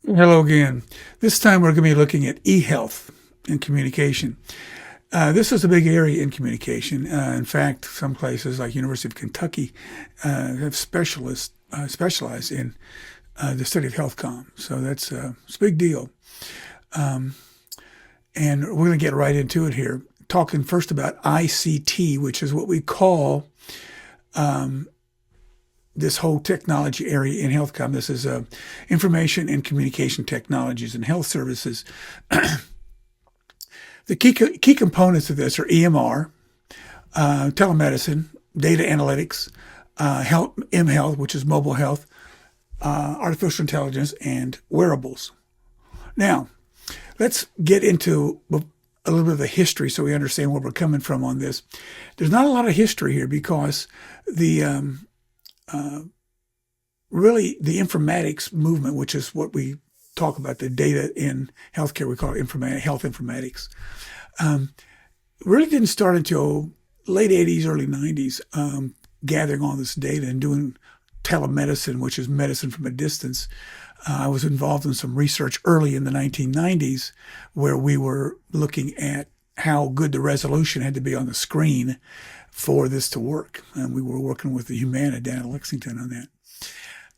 Hello again. This time we're going to be looking at eHealth and communication. This is a big area in communication. In fact, some places like University of Kentucky have specialists specialize in the study of health comm. So it's a big deal. Um, and we're going to get right into it here. Talking first about ICT, which is what we call um, this whole technology area in healthcom. This is information and communication technologies and health services. The key components of this are EMR, telemedicine, data analytics, health, mHealth, which is mobile health, artificial intelligence, and wearables. Now, let's get into a little bit of the history so we understand where we're coming from on this. There's not a lot of history here because the really the informatics movement, which is what we talk about, the data in healthcare, we call it health informatics, really didn't start until late 80s, early 90s, gathering all this data and doing telemedicine, which is medicine from a distance. I was involved in some research early in the 1990s where we were looking at how good the resolution had to be on the screen for this to work. And we were working with the Humana down in Lexington on that.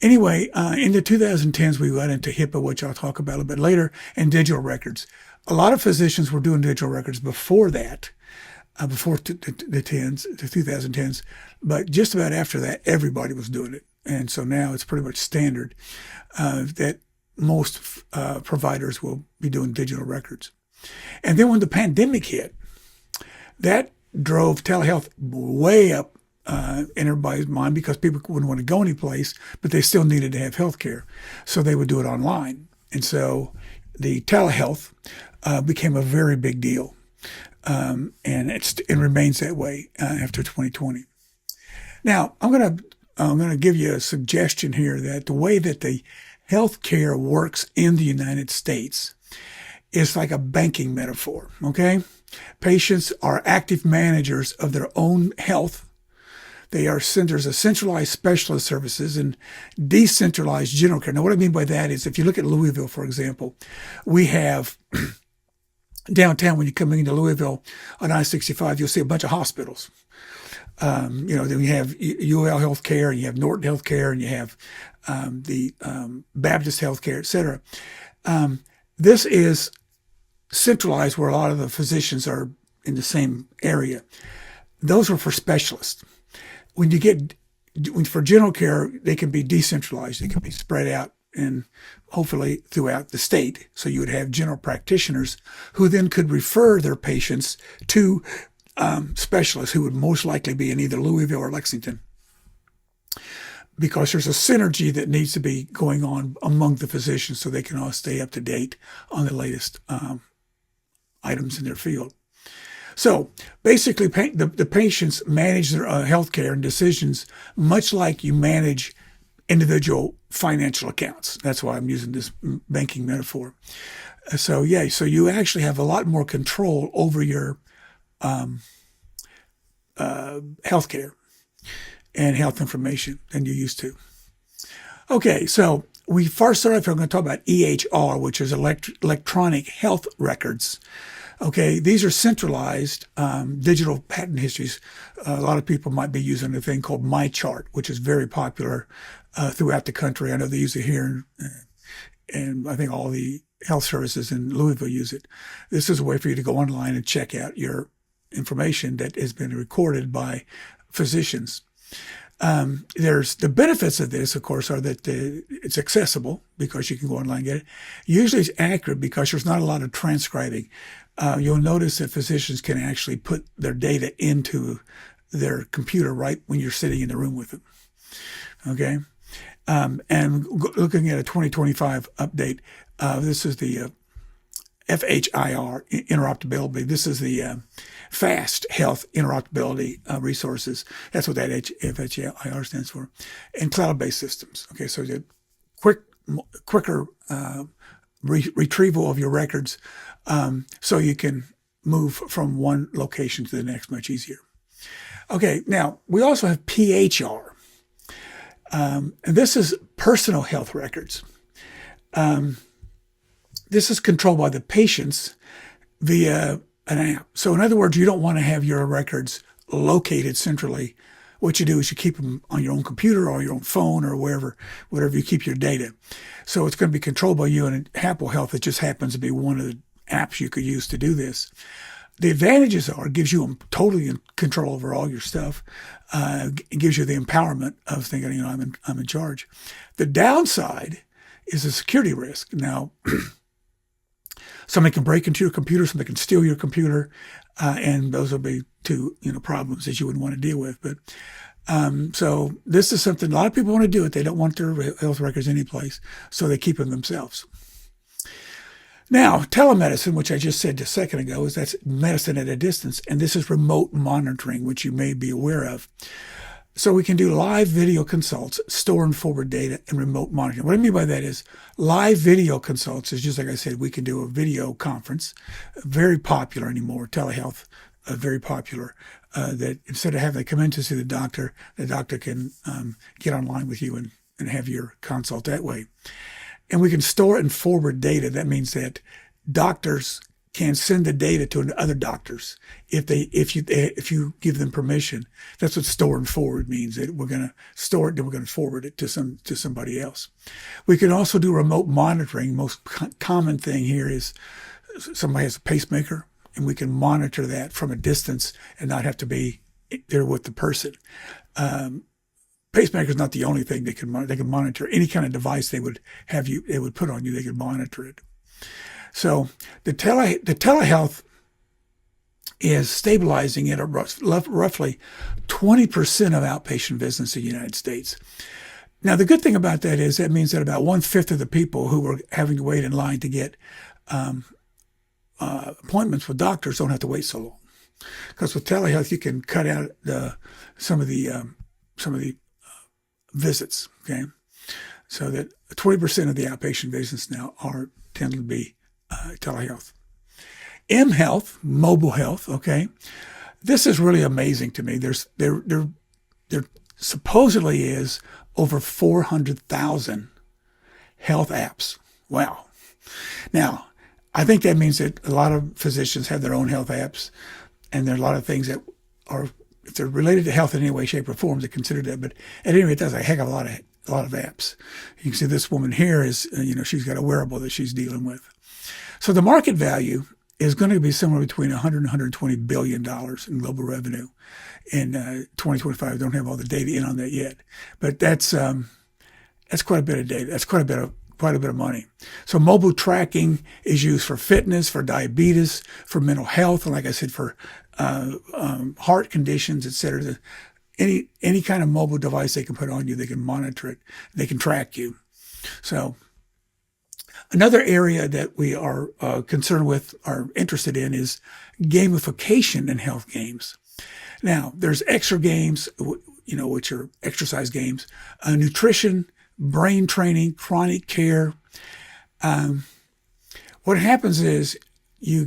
Anyway, in the 2010s, we got into HIPAA, which I'll talk about a little bit later, and digital records. A lot of physicians were doing digital records before that, before the 2010s, but just about after that, everybody was doing it. And so now it's pretty much standard that most providers will be doing digital records. And then when the pandemic hit, that drove telehealth way up in everybody's mind because people wouldn't want to go anyplace, but they still needed to have health care. So they would do it online. And so the telehealth became a very big deal. And it remains that way after 2020. Now, I'm going to give you a suggestion here that the way that the healthcare works in the United States is like a banking metaphor, okay? Patients are active managers of their own health. There's a centralized specialist services and decentralized general care. Now, what I mean by that is if you look at Louisville, for example, we have downtown when you're coming into Louisville on I-65, you'll see a bunch of hospitals. Then you have UL Healthcare, and you have Norton Healthcare, and you have the Baptist Healthcare, et cetera. This is centralized where a lot of the physicians are in the same area. Those are for specialists. For general care, they can be decentralized. They can be spread out and hopefully throughout the state. So you would have general practitioners who then could refer their patients to specialists who would most likely be in either Louisville or Lexington, because there's a synergy that needs to be going on among the physicians so they can all stay up to date on the latest items in their field. So basically, the patients manage their health care and decisions much like you manage individual financial accounts. That's why I'm using this banking metaphor. So you actually have a lot more control over your health care and health information than you used to. Okay, so we first started off, we're going to talk about EHR, which is electronic health records. Okay, these are centralized digital patent histories. A lot of people might be using a thing called MyChart, which is very popular throughout the country. I know they use it here, and I think all the health services in Louisville use it. This is a way for you to go online and check out your information that has been recorded by physicians. There's the benefits of this, of course, are that it's accessible because you can go online and get it. Usually it's accurate because there's not a lot of transcribing. You'll notice that physicians can actually put their data into their computer right when you're sitting in the room with them. Okay. And looking at a 2025 update, this is the FHIR interoperability. This is the fast health interoperability resources. That's what that FHIR stands for. And cloud-based systems. Okay, so the quicker retrieval of your records, so you can move from one location to the next much easier. Okay, now we also have PHR. And this is personal health records. this is controlled by the patients via an app. So in other words, you don't want to have your records located centrally. What you do is you keep them on your own computer or your own phone or wherever, whatever you keep your data. So it's going to be controlled by you, and Apple Health, it just happens to be one of the apps you could use to do this. The advantages are it gives you totally in control over all your stuff. It gives you the empowerment of thinking, you know, I'm in charge. The downside is a security risk. Now, somebody can break into your computer, somebody can steal your computer, and those will be two, you know, problems that you wouldn't want to deal with. But so this is something a lot of people want to do it. They don't want their health records anyplace, so they keep them themselves. Now, telemedicine, which I just said a second ago, is that's medicine at a distance, and this is remote monitoring, which you may be aware of. So we can do live video consults, store and forward data, and remote monitoring. What I mean by that is live video consults is just like I said, we can do a video conference, very popular anymore, telehealth, very popular, that instead of having to come in to see the doctor can get online with you and have your consult that way. And we can store and forward data. That means that doctors can send the data to other doctors if you give them permission. That's what store and forward means. That we're going to store it, then we're going to forward it to somebody else. We can also do remote monitoring. Most common thing here is somebody has a pacemaker, and we can monitor that from a distance and not have to be there with the person. Pacemaker is not the only thing they can monitor. They can monitor any kind of device they would put on you. They can monitor it. So the telehealth is stabilizing at roughly 20% of outpatient visits in the United States. Now, the good thing about that is that means that about 1/5 of the people who were having to wait in line to get appointments with doctors don't have to wait so long. Because with telehealth, you can cut out some of the visits. Okay, so that 20% of the outpatient visits now tend to be telehealth. eHealth, mobile health. Okay, this is really amazing to me. There supposedly is over 400,000 health apps. Wow. Now, I think that means that a lot of physicians have their own health apps, and there are a lot of things that are, if they're related to health in any way, shape, or form, they consider that. But at any rate, that's a heck of a lot of apps. You can see this woman here is, she's got a wearable that she's dealing with. So the market value is going to be somewhere between $100 and $120 billion in global revenue in 2025. I don't have all the data in on that yet, but that's quite a bit of data. That's quite a bit of money. So mobile tracking is used for fitness, for diabetes, for mental health, and like I said, for heart conditions, et cetera. Any kind of mobile device they can put on you, they can monitor it, they can track you. So another area that we are concerned with, are interested in, is gamification in health games. Now, there's extra games, which are exercise games, nutrition, brain training, chronic care. What happens is you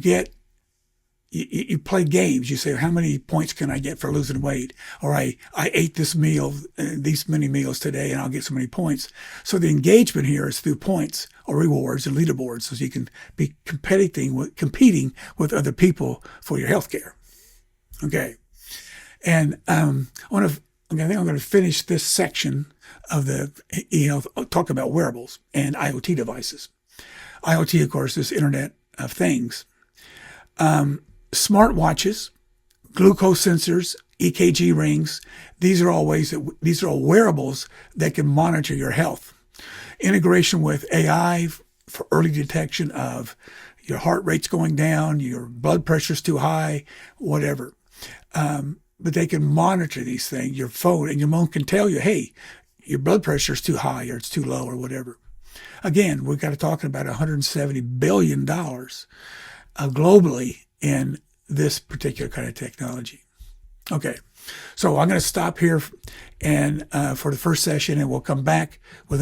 play games. You say, how many points can I get for losing weight? Or I ate this meal, these many meals today, and I'll get so many points. So the engagement here is through points or rewards and leaderboards, so you can be competing with other people for your health care. Okay. And I think I'm going to finish this section of the eHealth, talk about wearables and IoT devices. IoT, of course, is Internet of Things. Smartwatches, glucose sensors, EKG rings. These are all wearables that can monitor your health. Integration with AI for early detection of your heart rate's going down, your blood pressure's too high, whatever. But they can monitor these things. Your phone can tell you, hey, your blood pressure is too high or it's too low or whatever. Again, we've got to talk about $170 billion globally in this particular kind of technology. Okay, so I'm going to stop here and for the first session, and we'll come back with